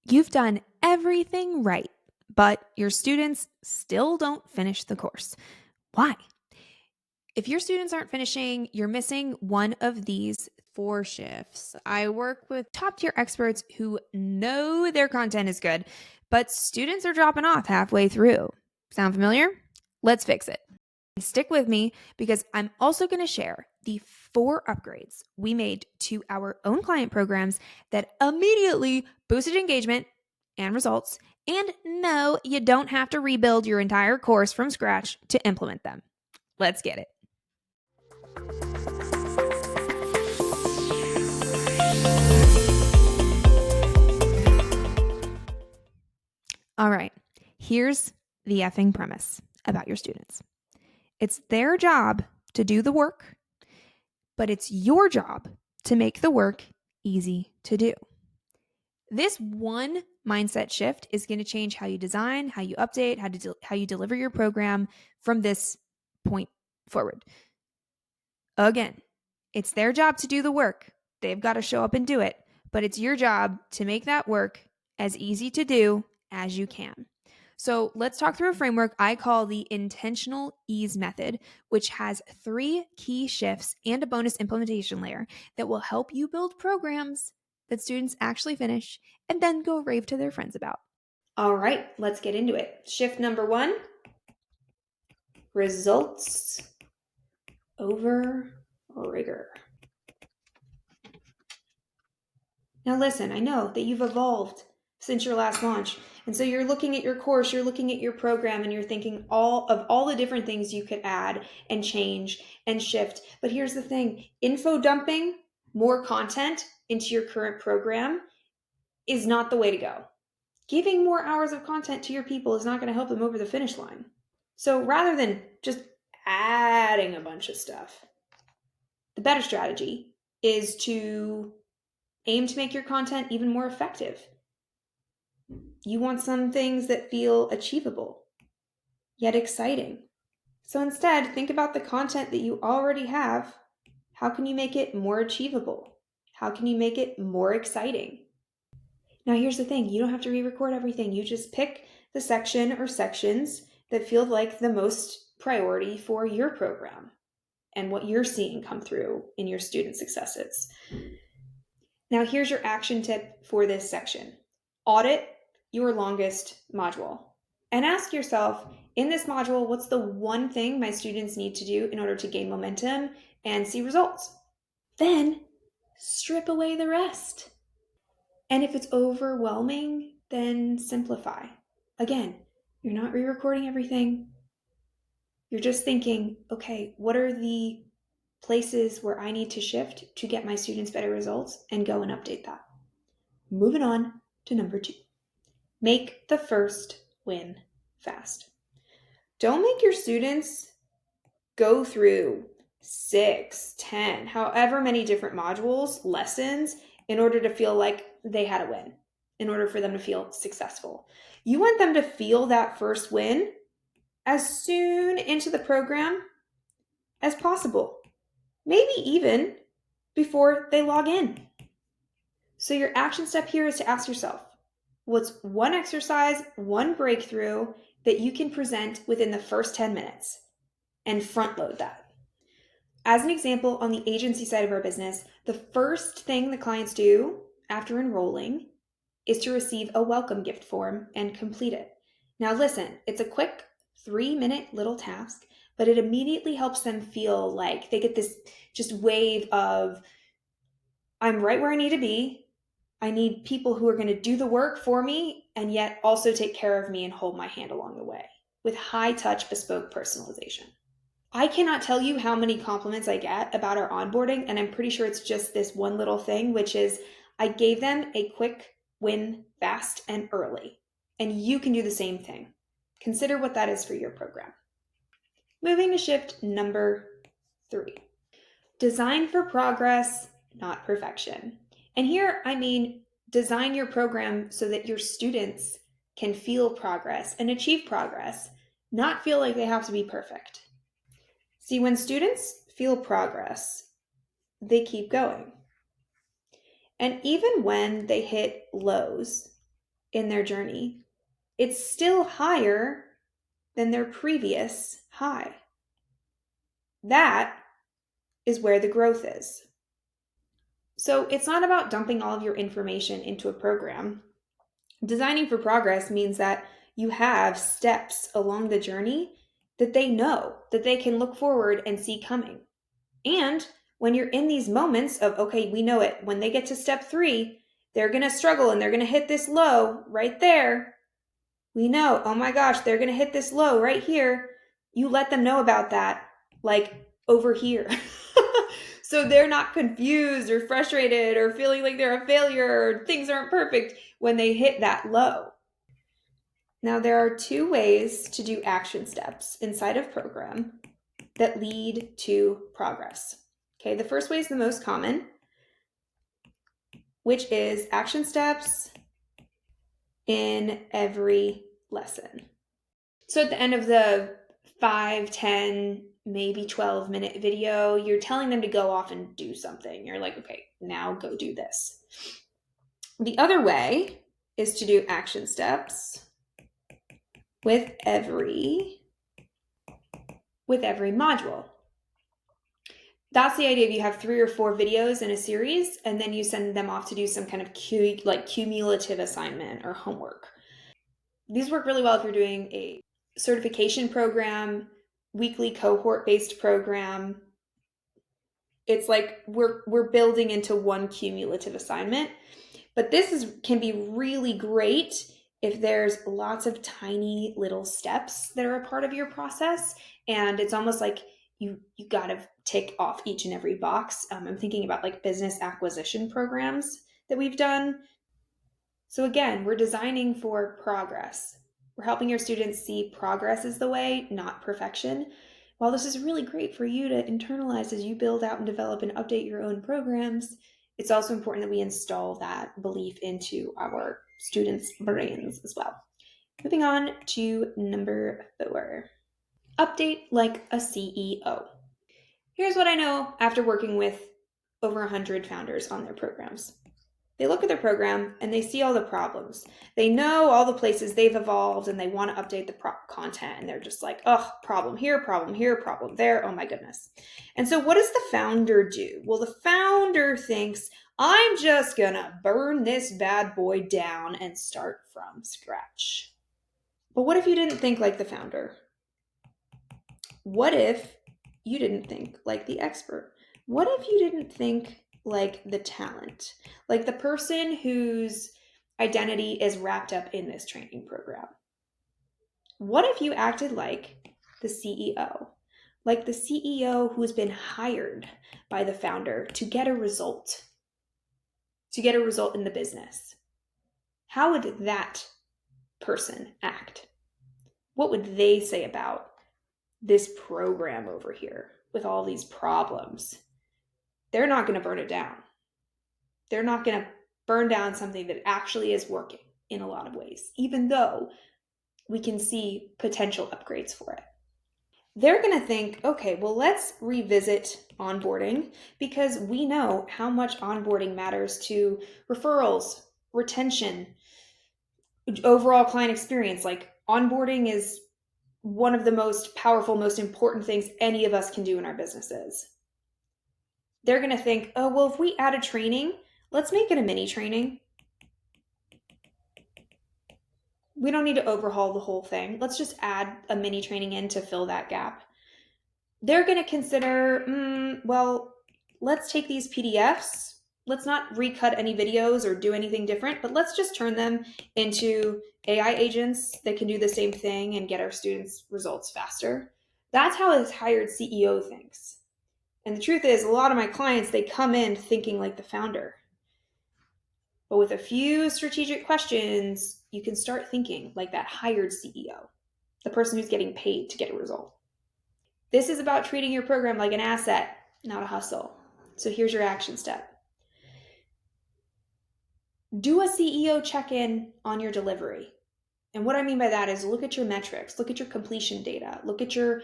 You've done everything right, but your students still don't finish the course. Why? If your students aren't finishing, you're missing one of these 4 shifts. I work with top tier experts who know their content is good, but students are dropping off halfway through. Sound familiar? Let's fix it. Stick with me because I'm also going to share the 4 upgrades we made to our own client programs that immediately boosted engagement and results. And no, you don't have to rebuild your entire course from scratch to implement them. Let's get it. All right, here's the effing premise about your students. It's their job to do the work, but it's your job to make the work easy to do. This one mindset shift is going to change how you design, how you update, how you deliver your program from this point forward. Again, it's their job to do the work. They've got to show up and do it, but it's your job to make that work as easy to do as you can. So let's talk through a framework I call the intentional ease method, which has 3 key shifts and a bonus implementation layer that will help you build programs that students actually finish and then go rave to their friends about. All right, let's get into it. Shift number 1, results over rigor. Now listen, I know that you've evolved since your last launch. And so you're looking at your course, you're looking at your program, and you're thinking all the different things you could add and change and shift. But here's the thing, info dumping more content into your current program is not the way to go. Giving more hours of content to your people is not going to help them over the finish line. So rather than just adding a bunch of stuff, the better strategy is to aim to make your content even more effective. You want some things that feel achievable, yet exciting. So instead, think about the content that you already have. How can you make it more achievable? How can you make it more exciting? Now, here's the thing. You don't have to re-record everything. You just pick the section or sections that feel like the most priority for your program and what you're seeing come through in your student successes. Now, here's your action tip for this section. Audit your longest module and ask yourself, in this module, what's the one thing my students need to do in order to gain momentum and see results? Then strip away the rest. And if it's overwhelming, then simplify. Again, you're not re-recording everything. You're just thinking, okay, what are the places where I need to shift to get my students better results, and go and update that. Moving on to number 2. Make the first win fast. Don't make your students go through 6, 10, however many different modules, lessons, in order to feel like they had a win, in order for them to feel successful. You want them to feel that first win as soon into the program as possible, maybe even before they log in. So your action step here is to ask yourself, what's one exercise, one breakthrough that you can present within the first 10 minutes, and front load that. As an example, on the agency side of our business, the first thing the clients do after enrolling is to receive a welcome gift form and complete it. Now listen, it's a quick 3-minute little task, but it immediately helps them feel like they get this just wave of, I'm right where I need to be. I need people who are going to do the work for me and yet also take care of me and hold my hand along the way with high touch, bespoke personalization. I cannot tell you how many compliments I get about our onboarding, and I'm pretty sure it's just this one little thing, which is I gave them a quick win fast and early. And you can do the same thing. Consider what that is for your program. Moving to shift number 3. Design for progress, not perfection. And here, I mean, design your program so that your students can feel progress and achieve progress, not feel like they have to be perfect. See, when students feel progress, they keep going. And even when they hit lows, in their journey, it's still higher than their previous high. That is where the growth is. So it's not about dumping all of your information into a program. Designing for progress means that you have steps along the journey that they know, that they can look forward and see coming. And when you're in these moments of, okay, we know it, when they get to step 3, they're going to struggle and they're going to hit this low right there. We know, oh my gosh, they're going to hit this low right here. You let them know about that, like over here. So they're not confused or frustrated or feeling like they're a failure or things aren't perfect when they hit that low. Now, there are 2 ways to do action steps inside of program that lead to progress. Okay, the first way is the most common, which is action steps in every lesson. So at the end of the 5, 10, maybe 12-minute video, you're telling them to go off and do something. You're like, okay, now go do this. The other way is to do action steps with every module. That's the idea. If you have 3 or 4 videos in a series, and then you send them off to do some kind of cumulative assignment or homework. These work really well if you're doing a certification program, weekly cohort-based program. It's like we're building into one cumulative assignment. But this can be really great if there's lots of tiny little steps that are a part of your process, and it's almost like you got to tick off each and every box. I'm thinking about like business acquisition programs that we've done. So again, we're designing for progress. We're helping your students see progress is the way, not perfection. While this is really great for you to internalize as you build out and develop and update your own programs, it's also important that we install that belief into our students' brains as well. Moving on to number 4. Update like a CEO. Here's what I know after working with over 100 founders on their programs. They look at their program and they see all the problems. They know all the places they've evolved and they want to update the content. And they're just like, oh, problem here, problem there. Oh my goodness. And so what does the founder do? Well, the founder thinks, I'm just going to burn this bad boy down and start from scratch. But what if you didn't think like the founder? What if you didn't think like the expert? What if you didn't think like the talent, like the person whose identity is wrapped up in this training program? What if you acted like the CEO, like the CEO who's been hired by the founder to get a result in the business? How would that person act? What would they say about this program over here with all these problems? They're not going to burn it down. They're not going to burn down something that actually is working in a lot of ways, even though we can see potential upgrades for it. They're going to think, okay, well, let's revisit onboarding because we know how much onboarding matters to referrals, retention, overall client experience. Like onboarding is one of the most powerful, most important things any of us can do in our businesses. They're going to think, oh, well, if we add a training, let's make it a mini training. We don't need to overhaul the whole thing. Let's just add a mini training in to fill that gap. They're going to consider, well, let's take these PDFs. Let's not recut any videos or do anything different, but let's just turn them into AI agents that can do the same thing and get our students results faster. That's how a hired CEO thinks. And the truth is, a lot of my clients, they come in thinking like the founder. But with a few strategic questions, you can start thinking like that hired CEO, the person who's getting paid to get a result. This is about treating your program like an asset, not a hustle. So here's your action step. Do a CEO check-in on your delivery. And what I mean by that is look at your metrics, look at your completion data, look at your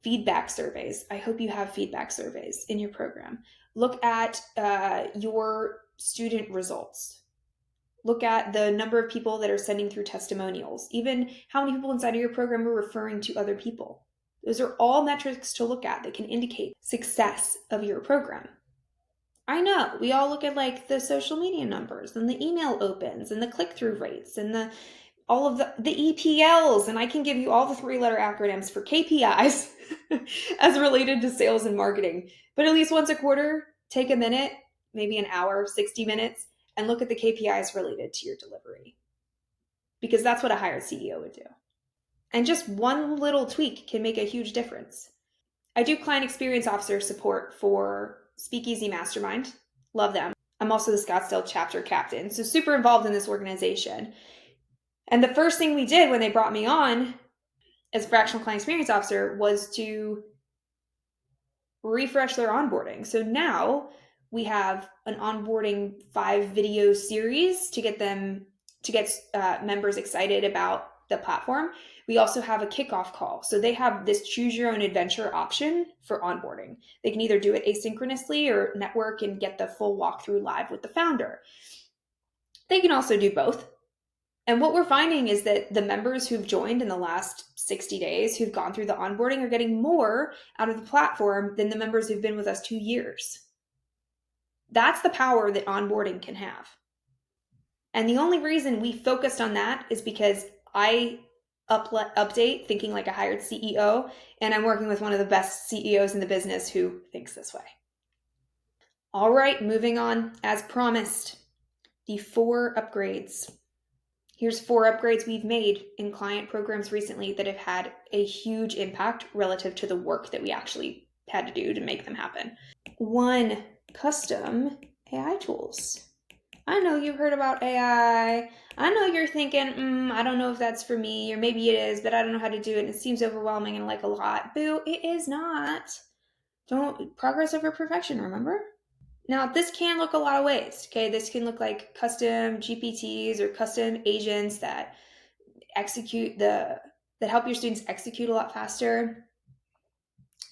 feedback surveys. I hope you have feedback surveys in your program. Look at your student results. Look at the number of people that are sending through testimonials, even how many people inside of your program are referring to other people. Those are all metrics to look at that can indicate success of your program. I know we all look at like the social media numbers and the email opens and the click-through rates and all of the EPLs, and I can give you all the 3-letter acronyms for KPIs as related to sales and marketing. But at least once a quarter, take a minute, maybe an hour, 60 minutes, and look at the KPIs related to your delivery. Because that's what a hired CEO would do. And just one little tweak can make a huge difference. I do client experience officer support for Speakeasy Mastermind. Love them. I'm also the Scottsdale chapter captain, so super involved in this organization. And the first thing we did when they brought me on as fractional client experience officer was to refresh their onboarding. So now we have an onboarding 5-video series to get members excited about the platform. We also have a kickoff call. So they have this choose your own adventure option for onboarding. They can either do it asynchronously or network and get the full walkthrough live with the founder. They can also do both. And what we're finding is that the members who've joined in the last 60 days, who've gone through the onboarding, are getting more out of the platform than the members who've been with us 2 years. That's the power that onboarding can have. And the only reason we focused on that is because I update thinking like a hired CEO, and I'm working with one of the best CEOs in the business who thinks this way. All right, moving on. As promised, the 4 upgrades. Here's 4 upgrades we've made in client programs recently that have had a huge impact relative to the work that we actually had to do to make them happen. 1, custom AI tools. I know you've heard about AI. I know you're thinking, I don't know if that's for me, or maybe it is, but I don't know how to do it, and it seems overwhelming and like a lot. Boo, it is not. Progress over perfection, remember? Now, this can look a lot of ways, okay? This can look like custom GPTs or custom agents that help your students execute a lot faster.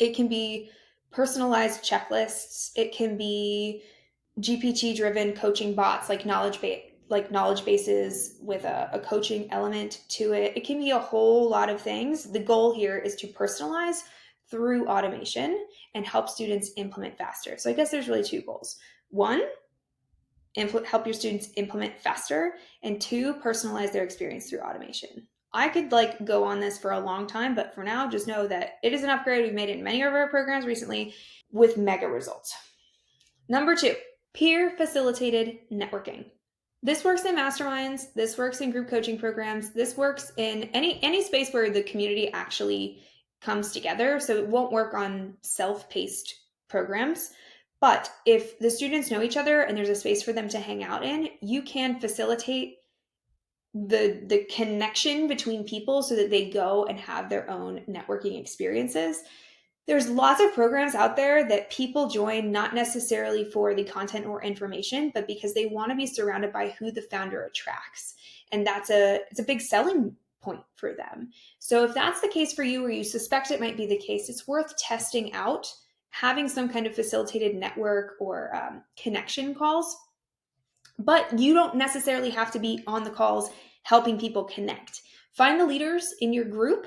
It can be personalized checklists. It can be GPT-driven coaching bots like knowledge bases with a coaching element to it. It can be a whole lot of things. The goal here is to personalize through automation and help students implement faster. So I guess there's really 2 goals. 1, help your students implement faster, and 2, personalize their experience through automation. I could go on this for a long time, but for now, just know that it is an upgrade. We've made it in many of our programs recently with mega results. Number 2, peer facilitated networking. This works in masterminds. This works in group coaching programs. This works in any space where the community actually comes together. So it won't work on self-paced programs. But if the students know each other and there's a space for them to hang out in, you can facilitate the connection between people so that they go and have their own networking experiences. There's lots of programs out there that people join not necessarily for the content or information, but because they want to be surrounded by who the founder attracts. And it's a big selling point for them. So if that's the case for you, or you suspect it might be the case, it's worth testing out having some kind of facilitated network or connection calls. But you don't necessarily have to be on the calls helping people connect. Find the leaders in your group,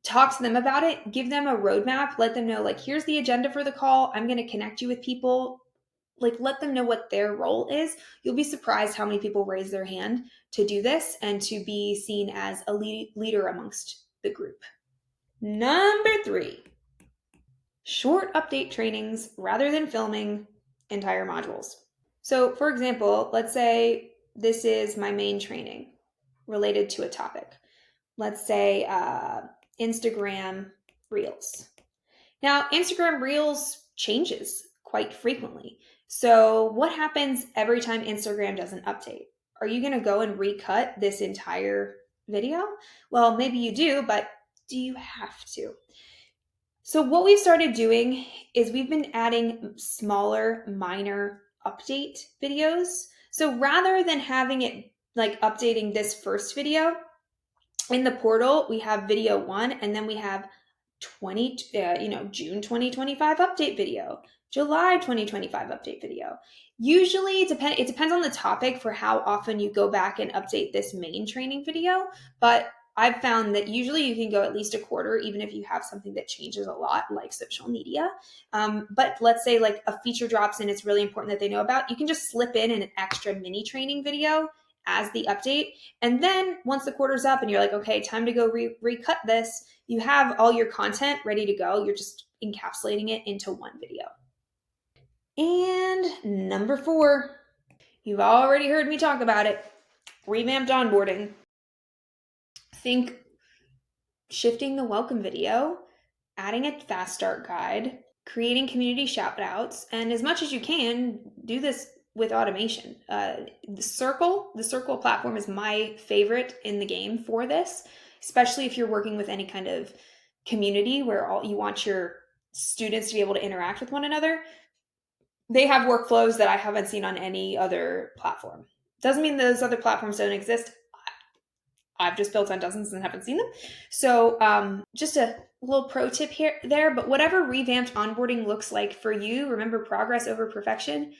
talk to them about it, give them a roadmap, let them know here's the agenda for the call. I'm going to connect you with people. Let them know what their role is. You'll be surprised how many people raise their hand to do this and to be seen as a leader amongst the group. Number 3, short update trainings rather than filming entire modules. So for example, let's say this is my main training related to a topic. Let's say Instagram Reels. Now, Instagram Reels changes quite frequently. So what happens every time Instagram does an update? Are you going to go and recut this entire video? Well, maybe you do, but do you have to? So what we've started doing is we've been adding smaller, minor update videos. So rather than having it updating this first video, in the portal, we have video 1, and then we have June 2025 update video, July 2025 update video. Usually it depends on the topic for how often you go back and update this main training video, but I've found that usually you can go at least a quarter, even if you have something that changes a lot, like social media. But let's say like a feature drops and it's really important that they know about, you can just slip in an extra mini training video as the update. And then once the quarter's up and you're like, okay, time to go recut this, you have all your content ready to go. You're just encapsulating it into one video. And number 4, you've already heard me talk about it, revamped onboarding. Think shifting the welcome video, adding a fast start guide, creating community shout outs, and as much as you can, do this with automation. The Circle platform is my favorite in the game for this, especially if you're working with any kind of community where you want your students to be able to interact with one another. They have workflows that I haven't seen on any other platform. Doesn't mean those other platforms don't exist. I've just built on dozens and haven't seen them. So just a little pro tip there, but whatever revamped onboarding looks like for you, remember progress over perfection.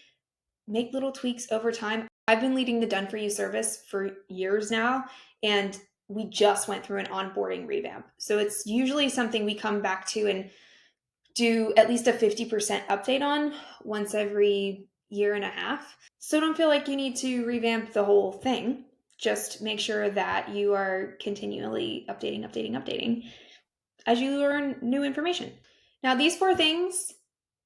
Make little tweaks over time. I've been leading the Done For You service for years now, and we just went through an onboarding revamp. So it's usually something we come back to and do at least a 50% update on once every year and a half. So don't feel like you need to revamp the whole thing. Just make sure that you are continually updating as you learn new information. Now, these 4 things,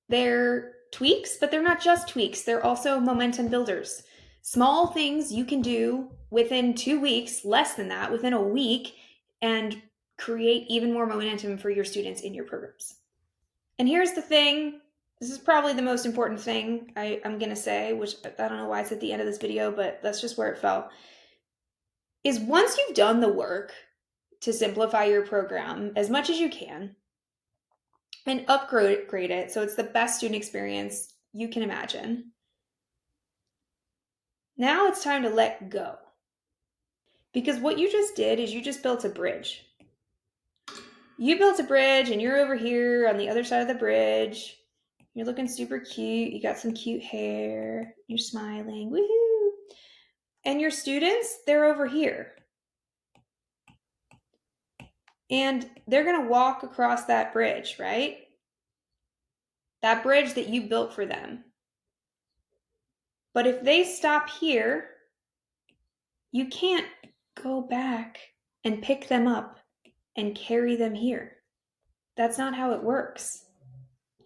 they're tweaks, but they're not just tweaks. They're also momentum builders. Small things you can do within 2 weeks, less than that, within a week, and create even more momentum for your students in your programs. And here's the thing. This is probably the most important thing I'm going to say, which I don't know why it's at the end of this video, but that's just where it fell, is once you've done the work to simplify your program as much as you can and upgrade it so it's the best student experience you can imagine, now it's time to let go. Because what you just did is you just built a bridge. You built a bridge and you're over here on the other side of the bridge. You're looking super cute. You got some cute hair. You're smiling. Woohoo! And your students, they're over here. And they're going to walk across that bridge, right? That bridge that you built for them. But if they stop here, you can't go back and pick them up and carry them here. That's not how it works.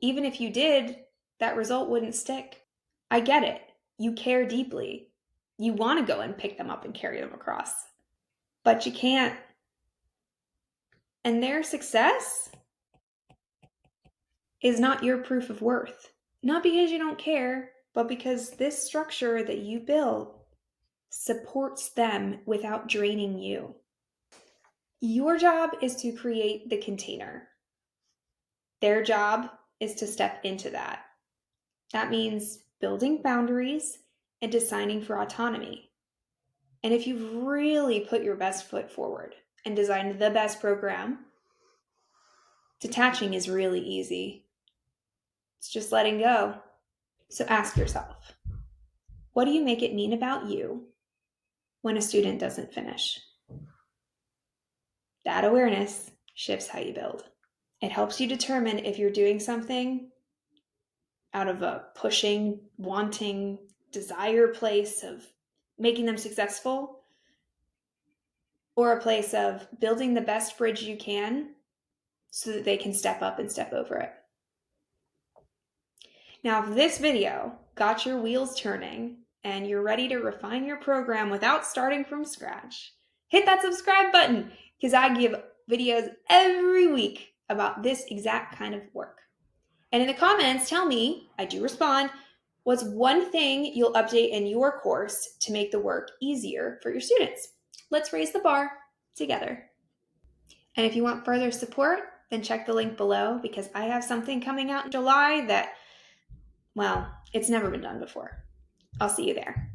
Even if you did, that result wouldn't stick. I get it. You care deeply. You want to go and pick them up and carry them across. But you can't. And their success is not your proof of worth. Not because you don't care, but because this structure that you built supports them without draining you. Your job is to create the container. Their job is to step into that. That means building boundaries and designing for autonomy. And if you've really put your best foot forward and designed the best program, detaching is really easy. It's just letting go. So ask yourself, what do you make it mean about you when a student doesn't finish? That awareness shifts how you build. It helps you determine if you're doing something out of a pushing, wanting, desire place of making them successful, or a place of building the best bridge you can so that they can step up and step over it. Now, if this video got your wheels turning and you're ready to refine your program without starting from scratch, hit that subscribe button because I give videos every week about this exact kind of work. And in the comments, tell me, I do respond, what's one thing you'll update in your course to make the work easier for your students? Let's raise the bar together. And if you want further support, then check the link below because I have something coming out in July that, well, it's never been done before. I'll see you there.